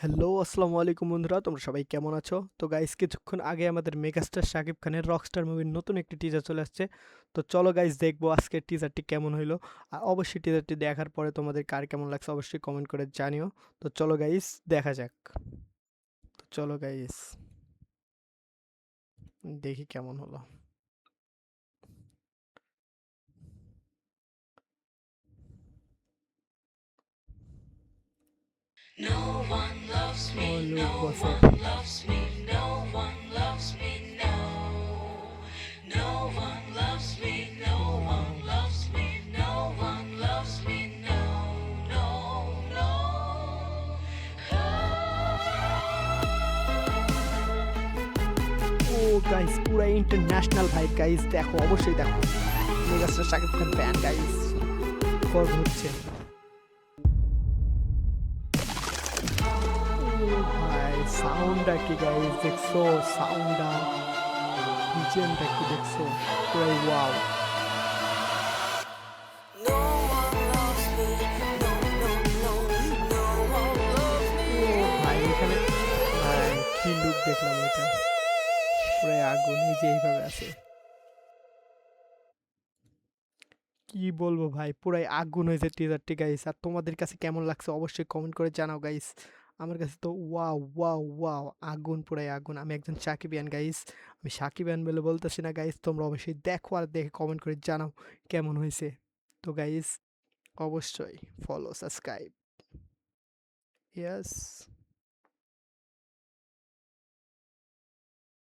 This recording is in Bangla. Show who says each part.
Speaker 1: হ্যালো, আসসালামু আলাইকুম বন্ধুরা। তোমরা সবাই কেমন আছো? তো গাইস কিছুক্ষণ আগে আমাদের মেগাস্টার শাকিব খানের 'রকস্টার' মুভির নতুন একটি টিজার চলে আসছে। তো চলো গাইস দেখবো আজকের টিজারটি কেমন হইলো। আর অবশ্যই টিজারটি দেখার পরে তোমাদের কার কেমন লাগছে অবশ্যই কমেন্ট করে জানিও। তো চলো গাইস দেখা যাক। তো চলো গাইস দেখি কেমন হলো।
Speaker 2: No one loves
Speaker 1: ও
Speaker 2: me,
Speaker 1: লুক
Speaker 2: no
Speaker 1: বসত।
Speaker 2: one loves me, no one loves me, no. No one loves me, no one loves me, no one loves me, no, no, no.
Speaker 1: ও গাইস পুরা ইন্টারন্যাশনাল ভাইব গাইস, দেখো অবশ্যই দেখো। Megastar Shakib Khan fan guys, গর্ব হচ্ছে। ও ভাই সাউন্ডটা কি গাইস দেখছো? সাউন্ডটা বিজিএমটা কি দেখছো? পুরাই wow.
Speaker 2: No one loves me, no, no, no, no one loves me.
Speaker 1: ও ভাই এখানে ভাই কি লুক দেখলাম এটা, পুরাই আগুন। এই যে এইভাবে আছে, কি বলবো ভাই, পুরাই আগুন হয়েছে টিজারটি গাইস। আর তোমাদের কাছে কেমন লাগছে অবশ্যই কমেন্ট করে জানাও গাইস। আমার কাছে তো ওয়াও ওয়াও ওয়াও, আগুন পুরাই আগুন। আমি একজন সাকিবিয়ান গাইস, আমি সাকিবিয়ান বলে বলতেছি না গাইস। তোমরা অবশ্যই দেখো আর দেখে কমেন্ট করে জানাও কেমন হয়েছে। তো গাইস অবশ্যই ফলো সাবস্ক্রাইব, ইয়েস।